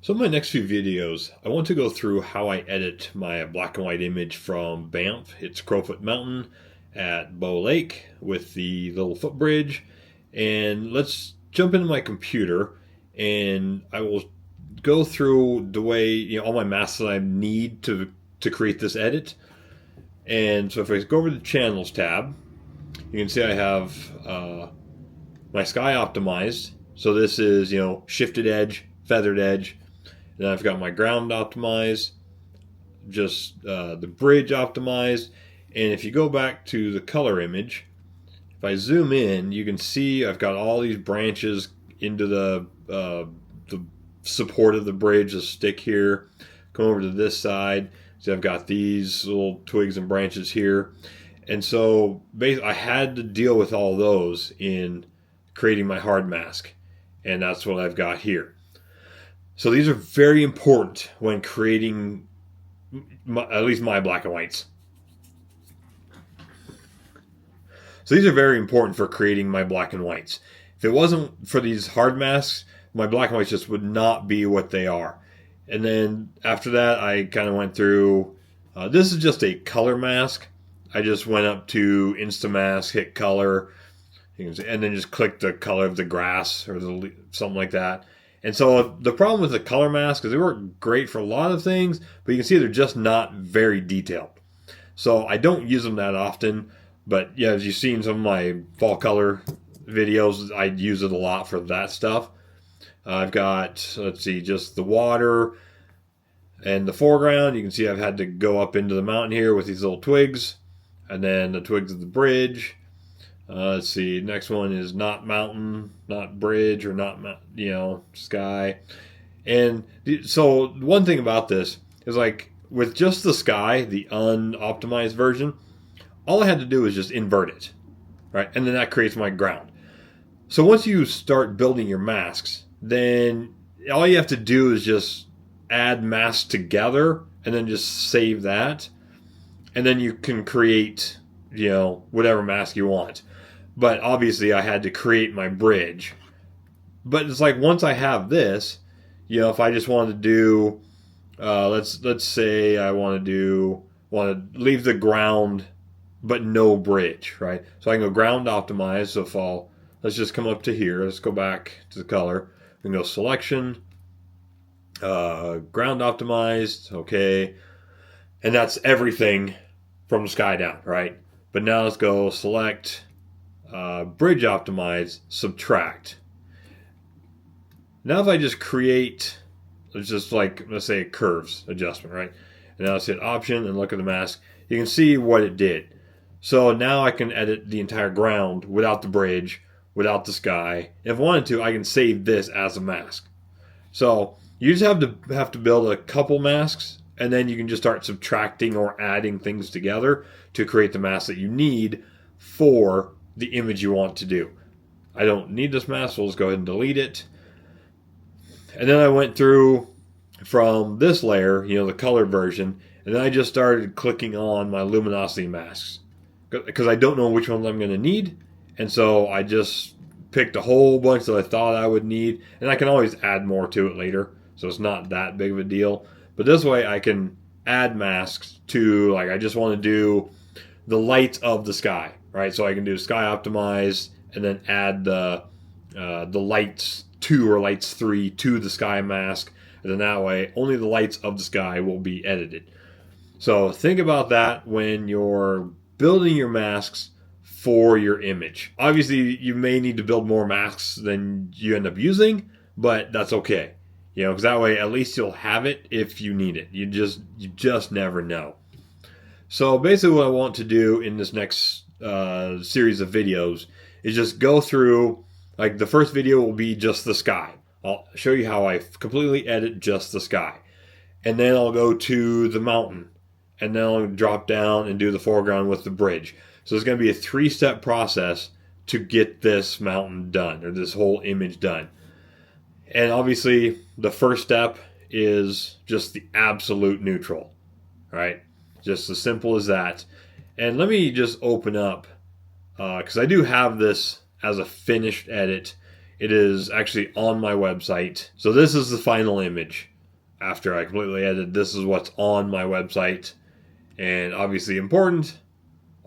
So in my next few videos, I want to go through how I edit my black and white image from Banff. It's Crowfoot Mountain at Bow Lake with the little footbridge. And let's jump into my computer and I will go through the way, all my masks that I need to create this edit. And so if I go over to the Channels tab, you can see I have my sky optimized. So this is, shifted edge, feathered edge. Then I've got my ground optimized, just the bridge optimized. And if you go back to the color image, if I zoom in, you can see I've got all these branches into the support of the bridge, the stick here. Come over to this side. So I've got these little twigs and branches here. And so basically I had to deal with all those in creating my hard mask. And that's what I've got here. So these are very important when creating at least my black and whites. So these are very important for creating my black and whites. If it wasn't for these hard masks, my black and whites just would not be what they are. And then after that, I kind of went through, this is just a color mask. I just went up to Instamask, hit color, and then just click the color of the grass or something like that. And so the problem with the color mask is they work great for a lot of things, but you can see they're just not very detailed. So I don't use them that often, but yeah, as you've seen some of my fall color videos, I use it a lot for that stuff. I've got, let's see, just the water and the foreground. You can see I've had to go up into the mountain here with these little twigs, and then the twigs of the bridge. Let's see, next one is not mountain, not bridge, or not, sky. And so one thing about this is, like, with just the sky, the unoptimized version, all I had to do is just invert it, right? And then that creates my ground. So once you start building your masks, then all you have to do is just add masks together and then just save that. And then you can create, whatever mask you want. But obviously I had to create my bridge. But it's like once I have this, if I just wanted to do, let's say I want to leave the ground but no bridge, right? So I can go ground optimize. So let's just come up to here. Let's go back to the color. We can go selection, ground optimized, okay. And that's everything from the sky down, right? But now let's go select, bridge optimize, subtract. Now if I just create, let's say a curves adjustment, right? And now let's hit option and look at the mask. You can see what it did. So now I can edit the entire ground without the bridge, without the sky. If I wanted to, I can save this as a mask. So you just have to build a couple masks, and then you can just start subtracting or adding things together to create the mask that you need for the image you want to do. I don't need this mask, so let's go ahead and delete it. And then I went through from this layer, the color version, and then I just started clicking on my luminosity masks because I don't know which ones I'm going to need. And so I just picked a whole bunch that I thought I would need, and I can always add more to it later, so it's not that big of a deal. But this way I can add masks to, like, I just want to do the light of the sky, right? So I can do sky optimized and then add the lights 2 or lights 3 to the sky mask, and then that way only the lights of the sky will be edited. So think about that when you're building your masks for your image. Obviously, you may need to build more masks than you end up using, but that's okay. Because that way at least you'll have it if you need it. You just never know. So basically what I want to do in this next series of videos is just go through, like, the first video will be just the sky. I'll show you how I completely edit just the sky. And then I'll go to the mountain. And then I'll drop down and do the foreground with the bridge. So it's going to be a 3-step process to get this mountain done, or this whole image done. And obviously, the first step is just the absolute neutral, right? Just as simple as that. And let me just open up, because I do have this as a finished edit. It is actually on my website. So this is the final image. after I completely edited, this is what's on my website. And obviously important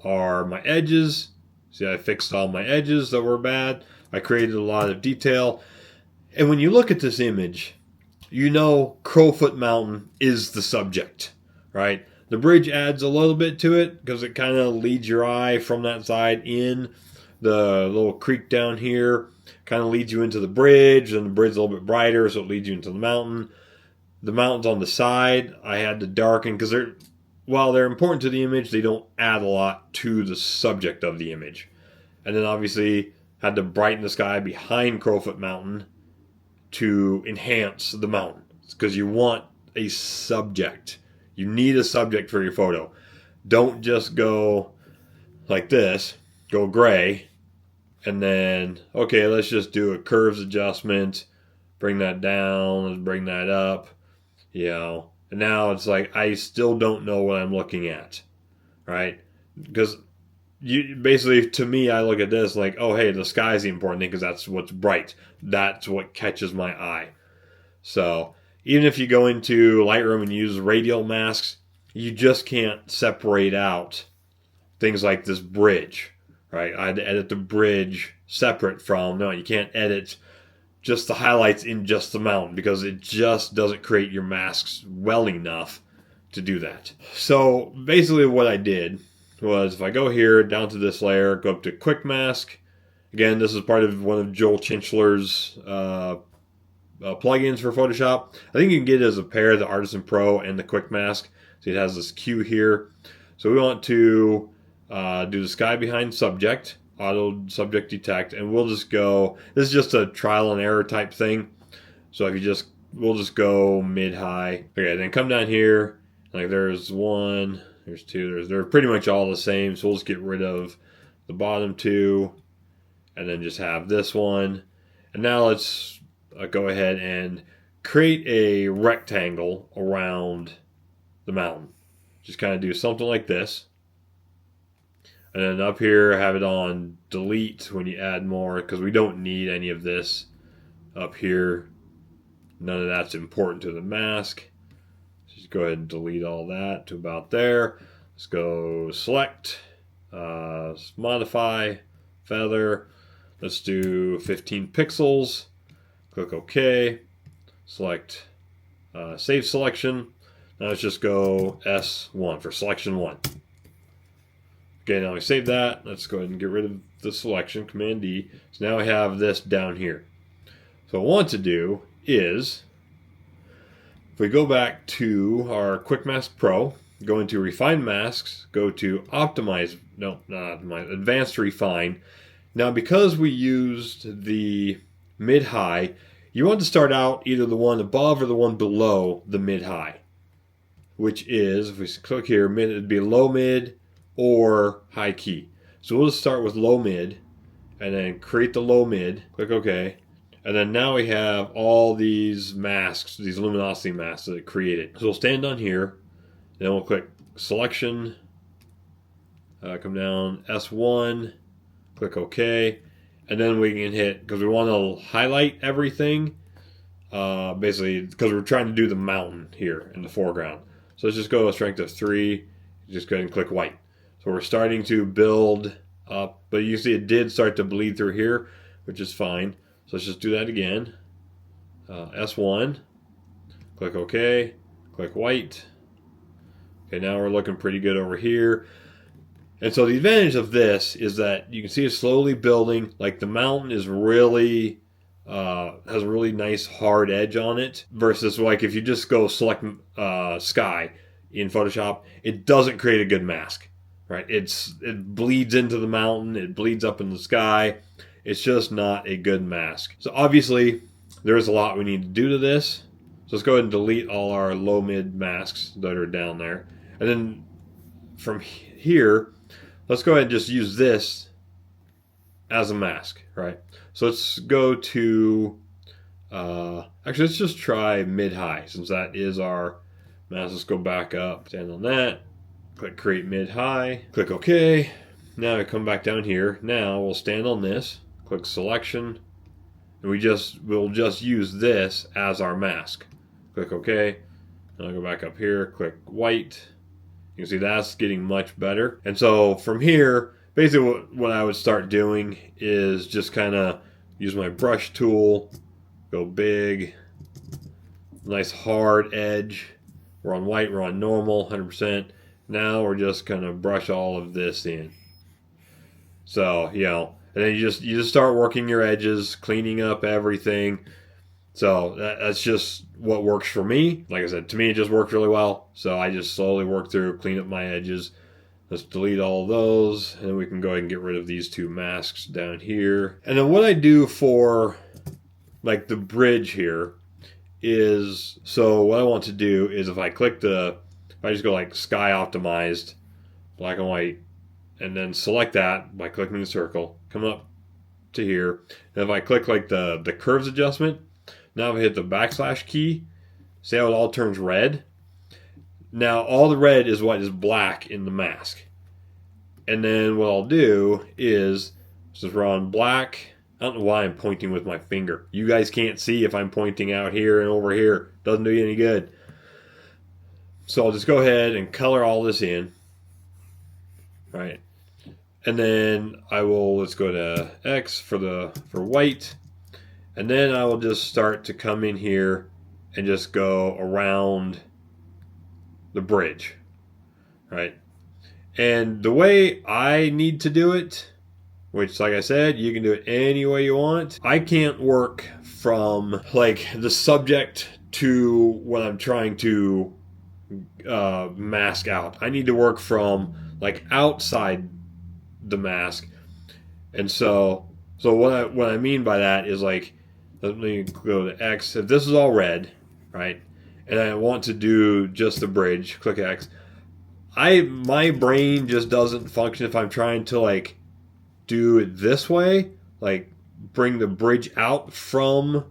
are my edges. See, I fixed all my edges that were bad. I created a lot of detail. And when you look at this image, you know Crowfoot Mountain is the subject, right? The bridge adds a little bit to it because it kind of leads your eye from that side in. The little creek down here kind of leads you into the bridge, and the bridge is a little bit brighter, so it leads you into the mountain. The mountains on the side, I had to darken because while they're important to the image, they don't add a lot to the subject of the image. And then obviously had to brighten the sky behind Crowfoot Mountain to enhance the mountain because you want a subject. You need a subject for your photo. Don't just go like this, go gray, and then, okay, let's just do a curves adjustment, bring that down, let's bring that up, and now it's like I still don't know what I'm looking at, right? Because basically, to me, I look at this like, oh, hey, the sky's the important thing because that's what's bright. That's what catches my eye. So even if you go into Lightroom and use radial masks, you just can't separate out things like this bridge, right? I had to edit the bridge separate from, no, you can't edit just the highlights in just the mountain because it just doesn't create your masks well enough to do that. So basically what I did was if I go here down to this layer, go up to Quick Mask. Again, this is part of one of Joel Chinchler's plugins for Photoshop. I think you can get it as a pair, the Artisan Pro and the Quick Mask. So it has this cue here. So we want to do the sky behind subject, auto subject detect, and we'll just go, this is just a trial and error type thing. So if we'll just go mid-high. Okay, then come down here, like there's one, there's two, they're pretty much all the same. So we'll just get rid of the bottom two and then just have this one. And now let's go ahead and create a rectangle around the mountain. Just kind of do something like this. And then up here, have it on delete when you add more because we don't need any of this up here. None of that's important to the mask. Just go ahead and delete all that to about there. Let's go select, modify, feather. Let's do 15 pixels. Click OK. Select save selection. Now let's just go S1 for selection 1. Okay, now we save that. Let's go ahead and get rid of the selection, Command D. So now we have this down here. So what I want to do is, if we go back to our Quick Mask Pro, go into Refine Masks, go to Optimize, no, not Optimize, Advanced Refine. Now because we used the mid-high, you want to start out either the one above or the one below the mid-high, which is, if we click here, it'd be low mid or high key. So we'll just start with low mid and then create the low mid, click OK, and then now we have all these masks, these luminosity masks that it created. So we'll stand on here, then we'll click selection, come down S1, click OK, and then we can hit, because we want to highlight everything, basically because we're trying to do the mountain here in the foreground. So let's just go to strength of 3, just go ahead and click white. So we're starting to build up, but you see it did start to bleed through here, which is fine. So let's just do that again. S1, click OK, click white. Okay, now we're looking pretty good over here. And so the advantage of this is that you can see it slowly building. Like the mountain is really, has a really nice hard edge on it. Versus like if you just go select sky in Photoshop, it doesn't create a good mask. Right? It bleeds into the mountain, it bleeds up in the sky. It's just not a good mask. So obviously, there's a lot we need to do to this. So let's go ahead and delete all our low-mid masks that are down there. And then from here, let's go ahead and just use this as a mask, right? So let's go to, actually let's just try mid-high since that is our mask. Let's go back up, stand on that. Click create mid-high, click OK. Now we come back down here. Now we'll stand on this, click selection, and we'll just use this as our mask. Click OK. And I'll go back up here, click white. You can see that's getting much better. And so from here, basically what I would start doing is just kind of use my brush tool, go big, nice hard edge. We're on white, we're on normal, 100%. Now we're just going to brush all of this in. So, you know, and then you just start working your edges, cleaning up everything. So that's just what works for me. Like I said, to me it just worked really well. So I just slowly work through, clean up my edges. Let's delete all of those, and then we can go ahead and get rid of these two masks down here. And then what I do for like the bridge here is, so what I want to do is if I just go like sky optimized, black and white, and then select that by clicking the circle, come up to here. And if I click like the curves adjustment, now if I hit the backslash key, see how it all turns red? Now all the red is what is black in the mask. And then what I'll do is just run black. I don't know why I'm pointing with my finger. You guys can't see if I'm pointing out here and over here. Doesn't do you any good. So I'll just go ahead and color all this in. Right. And then let's go to X for white. And then I will just start to come in here and just go around the bridge, right? And the way I need to do it, which like I said, you can do it any way you want. I can't work from like the subject to what I'm trying to mask out. I need to work from like outside the mask. And so what I mean by that is like, let me go to X. If this is all red, right, and I want to do just the bridge, click X. My brain just doesn't function if I'm trying to like do it this way, like bring the bridge out from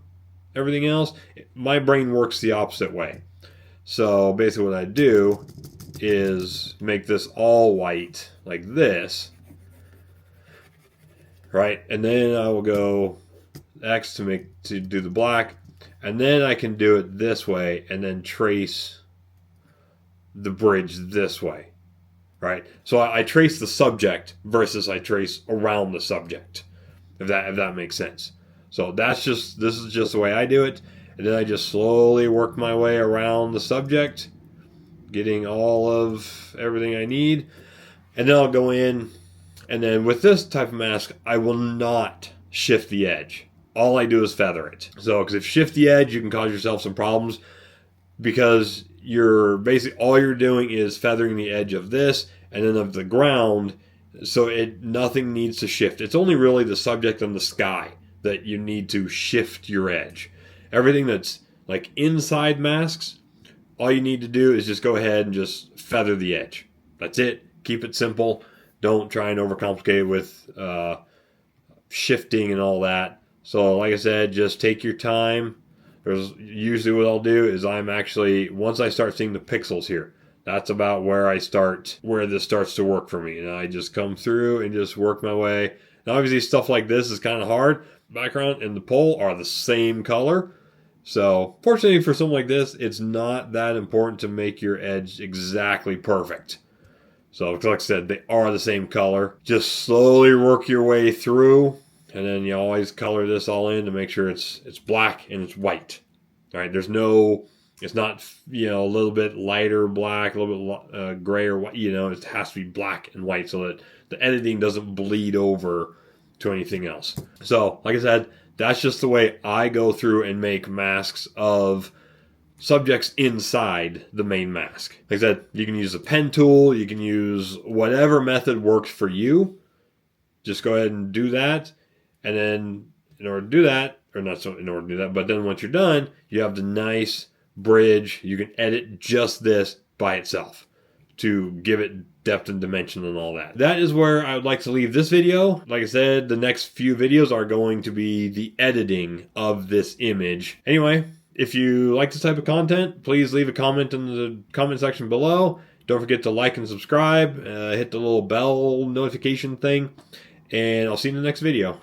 everything else. My brain works the opposite way. So basically what I do is make this all white like this, right? And then I will go X to do the black, and then I can do it this way and then trace the bridge this way, right? So I trace the subject versus I trace around the subject, if that makes sense. So this is just the way I do it, and then I just slowly work my way around the subject, getting all of everything I need, and then I'll go in, and then with this type of mask, I will not shift the edge. All I do is feather it. So, because if you shift the edge, you can cause yourself some problems because all you're doing is feathering the edge of this and then of the ground. So nothing needs to shift. It's only really the subject and the sky that you need to shift your edge. Everything that's like inside masks, all you need to do is just go ahead and just feather the edge. That's it. Keep it simple. Don't try and overcomplicate it with shifting and all that. So like I said, just take your time. There's usually what I'll do is once I start seeing the pixels here, that's about where this starts to work for me. And I just come through and just work my way. Now obviously stuff like this is kind of hard. Background and the pole are the same color. So fortunately for something like this, it's not that important to make your edge exactly perfect. So like I said, they are the same color. Just slowly work your way through. And then you always color this all in to make sure it's black and it's white. All right, it's not, a little bit lighter black, a little bit gray or white, it has to be black and white so that the editing doesn't bleed over to anything else. So, like I said, that's just the way I go through and make masks of subjects inside the main mask. Like I said, you can use a pen tool, you can use whatever method works for you. Just go ahead and do that. And then in order to do that, but then once you're done, you have the nice bridge. You can edit just this by itself to give it depth and dimension and all that. That is where I would like to leave this video. Like I said, the next few videos are going to be the editing of this image. Anyway, if you like this type of content, please leave a comment in the comment section below. Don't forget to like and subscribe. Hit the little bell notification thing. And I'll see you in the next video.